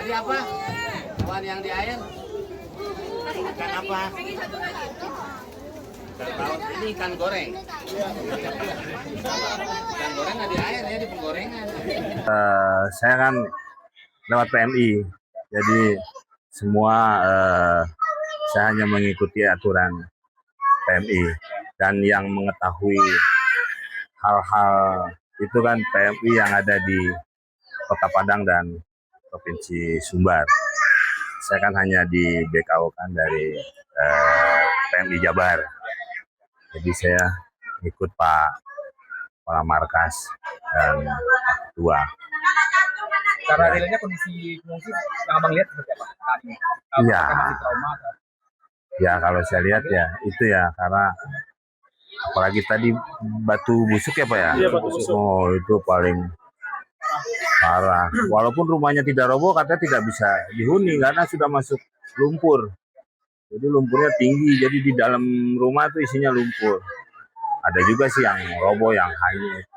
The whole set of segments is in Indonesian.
Tadi apa? Ikan yang di air? Ikan apa? Ikan laut. Ini ikan goreng. Ikan goreng nggak di air ya, di penggorengan. Saya kan lewat PMI, jadi semua saya hanya mengikuti aturan PMI, dan yang mengetahui hal-hal itu kan PMI yang ada di Kota Padang dan Provinsi Sumbar. Saya kan hanya di BKO kan dari PMI Jabar, jadi saya ikut Pak Kepala Markas dan Pak Ketua. Cara realnya kondisi pengungsi yang abang lihat seperti apa saat ini? Iya. Masih trauma? Ya kalau saya lihat ya itu ya, karena apalagi tadi batu busuk ya Pak ya. Iya, batu busuk. Oh itu paling parah. Walaupun rumahnya tidak roboh, katanya tidak bisa dihuni karena sudah masuk lumpur. Jadi lumpurnya tinggi, jadi di dalam rumah itu isinya lumpur. Ada juga sih yang roboh, yang hanyut.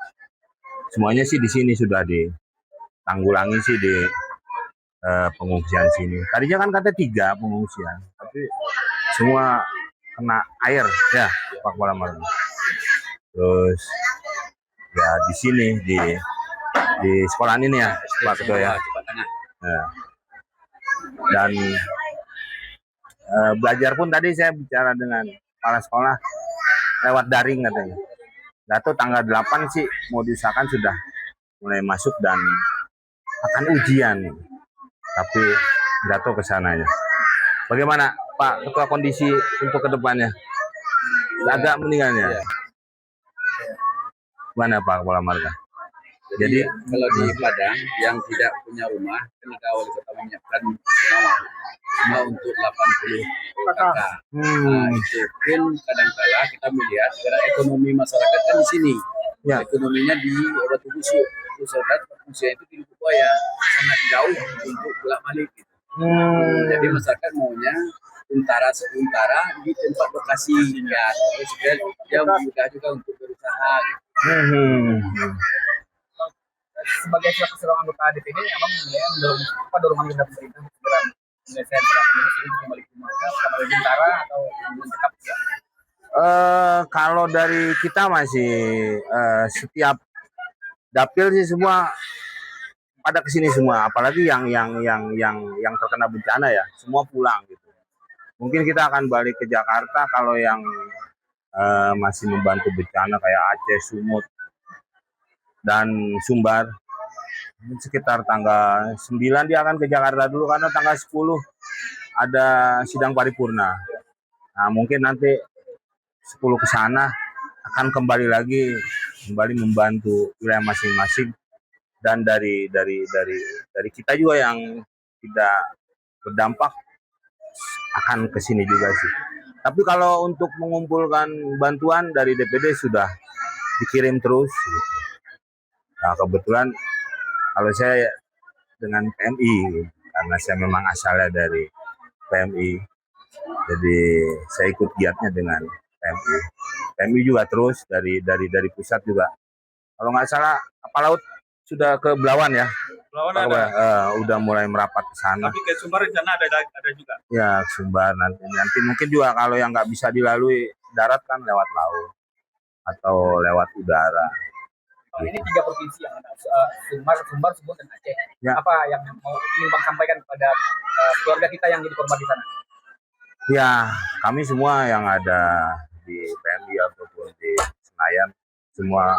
Semuanya sih di sini sudah ditanggulangi sih di pengungsian sini. Tadinya kan katanya 3 pengungsian, tapi semua kena air ya Pak Kepala Markas. Terus ya di sini di sekolahan ini ya Pak Ketua ya. Nah, dan belajar pun tadi saya bicara dengan kepala sekolah lewat daring katanya. Dato tanggal 8 sih mau diusahakan sudah mulai masuk dan akan ujian. Tapi Dato ke sananya. Bagaimana Pak Ketua kondisi untuk kedepannya? Agak meninggalnya. Mana Pak Kepala Markas? Jadi Kalau di Padang yang tidak punya rumah, kan ada wali kota menyiapkan rumah cuma untuk 80 kakak. Nah, itu pun kadang-kala kita melihat karena ekonomi masyarakat kan di sini, ya. Ekonominya di Batu Busuk. Masyarakat manusia itu di Lubuk Buaya sangat jauh untuk bolak balik. Gitu. Jadi masyarakat maunya sementara di tempat lokasi ya, supaya dia mudah juga untuk berusaha. Gitu. Sebagai seorang anggota DPD, abang mendorong dorongan dari pemerintah segera menyelesaikan pengungsi ini kembali ke rumah, kembali Bintara atau tetap ya? Kalau dari kita masih setiap dapil sih semua pada kesini semua, apalagi yang terkena bencana ya, semua pulang gitu. Mungkin kita akan balik ke Jakarta kalau yang masih membantu bencana kayak Aceh, Sumut, dan Sumbar. Sekitar tanggal 9 dia akan ke Jakarta dulu karena tanggal 10 ada sidang paripurna. Nah, mungkin nanti 10 ke sana akan kembali membantu wilayah masing-masing, dan dari kita juga yang tidak berdampak akan ke sini juga sih. Tapi kalau untuk mengumpulkan bantuan dari DPD sudah dikirim terus. Nah, kebetulan kalau saya dengan PMI, karena saya memang asalnya dari PMI, jadi saya ikut giatnya dengan PMI. PMI juga terus dari pusat juga. Kalau nggak salah kapal laut sudah ke Belawan ya. Belawan ada. Udah mulai merapat ke sana. Tapi ke Sumbar rencana ada juga. Ya, Sumbar nanti mungkin juga kalau yang nggak bisa dilalui darat kan lewat laut atau lewat udara. Ini 3 provinsi yang ada, Sumbar, Sumut, dan Aceh. Ya. Apa yang mau ingin Bang sampaikan kepada keluarga kita yang jadi korban di sana? Ya, kami semua yang ada di PMI ataupun di Senayan semua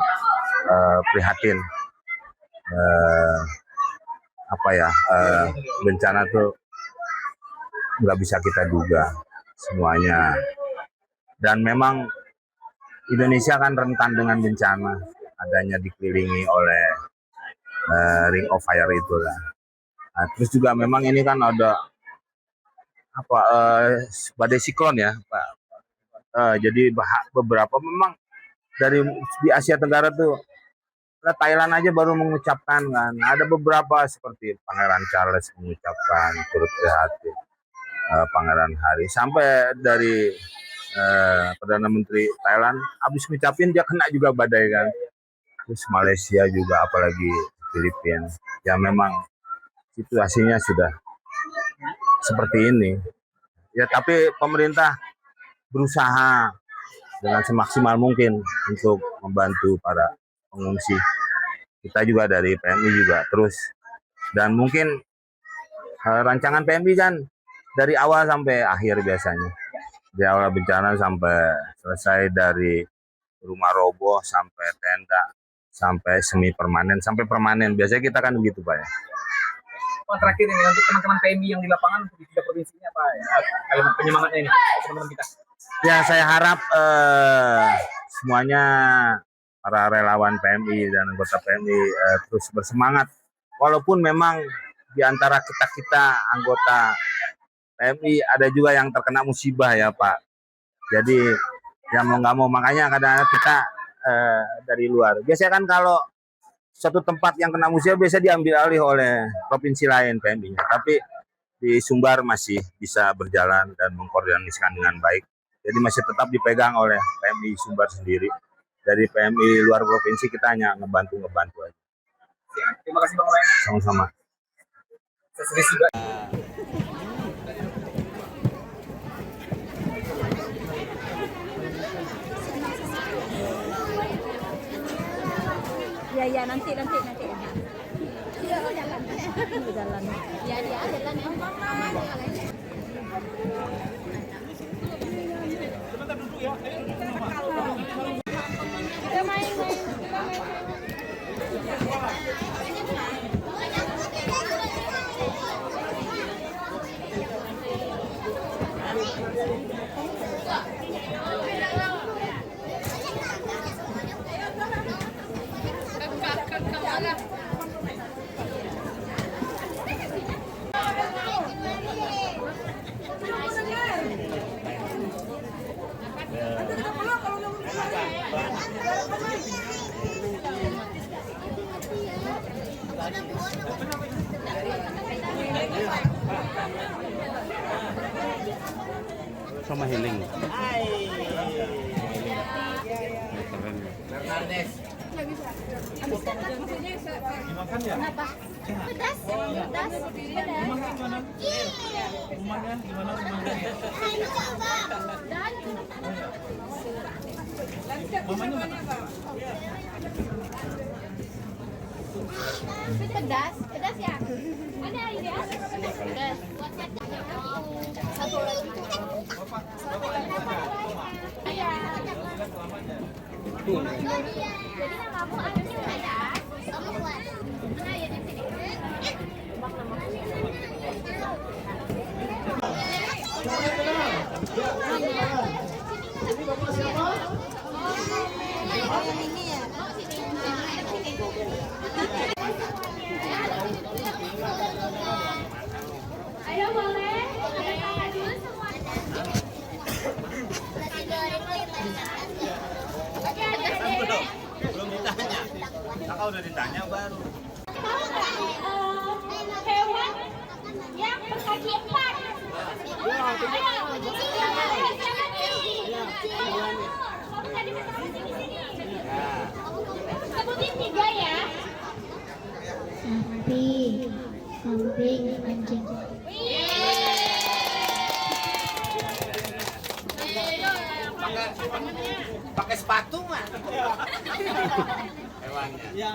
prihatin. Bencana tuh nggak bisa kita duga semuanya. Dan memang Indonesia kan rentan dengan bencana, adanya dikelilingi oleh ring of fire itulah. Nah, terus juga memang ini kan ada badai siklon ya Pak. Jadi beberapa memang dari di Asia Tenggara tuh, Thailand aja baru mengucapkan kan, ada beberapa seperti Pangeran Charles mengucapkan turut prihatin, Pangeran Harry, sampai dari Perdana Menteri Thailand habis ngucapin dia kena juga badai kan. Terus Malaysia juga, apalagi Filipina. Ya memang situasinya sudah seperti ini. Ya, tapi pemerintah berusaha dengan semaksimal mungkin untuk membantu para pengungsi. Kita juga dari PMI juga terus, dan mungkin rancangan PMI kan dari awal sampai akhir biasanya. Dari awal bencana sampai selesai, dari rumah roboh sampai tenda, sampai semi permanen, sampai permanen. Biasanya kita kan begitu Pak ya. Terakhir ini untuk teman-teman PMI yang di lapangan di 3 provinsi ini apa ya? Kalimat penyemangatnya ini teman-teman kita. Ya, saya harap semuanya para relawan PMI dan anggota PMI terus bersemangat. Walaupun memang di antara kita anggota PMI ada juga yang terkena musibah ya Pak. Jadi ya mau nggak mau, makanya kadang-kadang kita dari luar. Biasanya kan kalau satu tempat yang kena musibah biasa diambil alih oleh provinsi lain PMI-nya. Tapi di Sumbar masih bisa berjalan dan mengkoordinasikan dengan baik. Jadi masih tetap dipegang oleh PMI Sumbar sendiri. Dari PMI luar provinsi kita hanya ngebantu aja. Terima kasih Bang Wayan. Sama-sama. Saya juga. Ya nanti. Iya, jalan. Jalan. Ya dia jalan yang mana? Sebentar duduk ya. Kita main. Sama healing. Dimakan ya? Pedas. Rumahnya gimana? Mamanya mana? Pedas ya? Ada ini ya? Pedas. Satu lagi. Iya. Jadi namamu Anunya pedas. Kamu buat. Nah, ya di sini. Ayo boleh. Dulu semuanya. Belum ditanya. Kakak udah ditanya baru. Tahu nggak hewan yang berkaki 4? Ayo, siapa nih? Kamu tadi bersama sini. Sebutin 3 ya. Kambing, anjing. Pakai sepatu mah. Hewannya.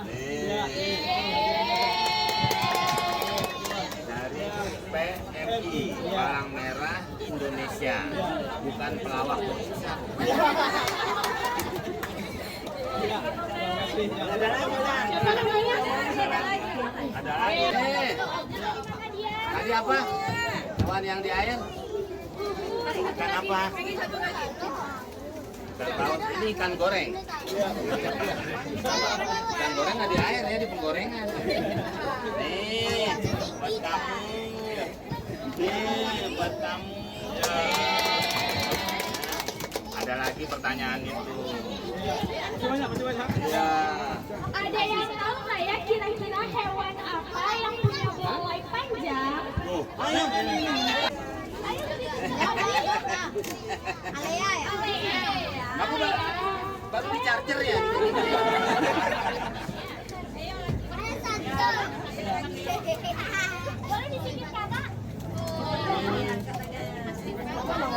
Dari PMI Palang Merah Indonesia, bukan pelawak Indonesia. Ada lagi. Tadi apa? Hewan yang di air? Ikan apa? Ikan laut. Ini ikan goreng. Ikan goreng nggak di air ya, di penggorengan. Nih, buat kamu. Nih, buat kamu. Ada lagi pertanyaan itu. Iya. Ada yang tahu nggak ya kira-kira hewan apa yang punya belalai panjang? Ayo. Alea ya? Kamu baru di charger ya?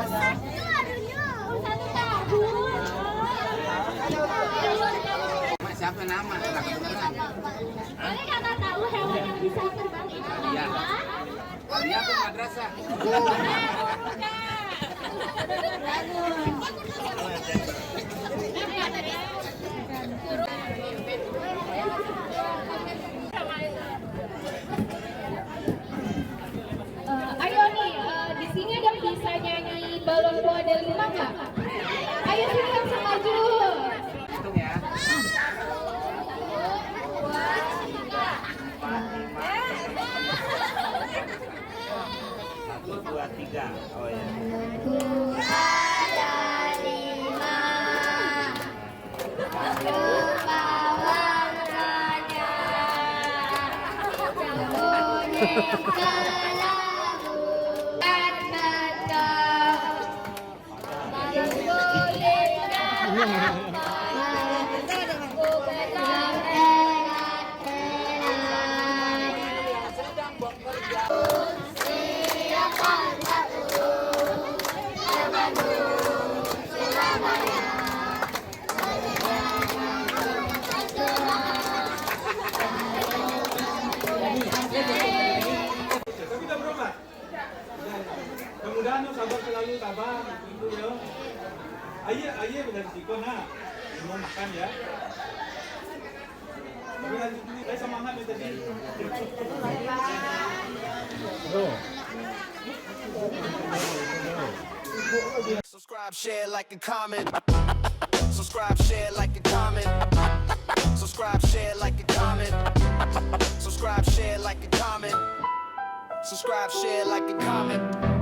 Satu tahun. Mak, siapa nama? Nggak kedengeran. Boleh kakak tahu hewan yang bisa terbang itu Iya. apa? Ini apa madrasah? Ayo nih, di sini ada yang bisa nyanyi balon buah delima nggak? Ayo sini langsung maju. Hitung ya. Satu, dua, tiga. Oh ya. Tapi udah berobat. Mudah-mudahan lo sabar selalu, sabar. Itu ya. Ayah udah risiko nah. Mau makan ya. Tapi lanjut dulu. Saya semangat ya tadi. Subscribe, share, like, and comment. Subscribe, share, like, and comment. Subscribe, share, like, and comment. Subscribe, share, like, and comment. Subscribe, share, like, and comment.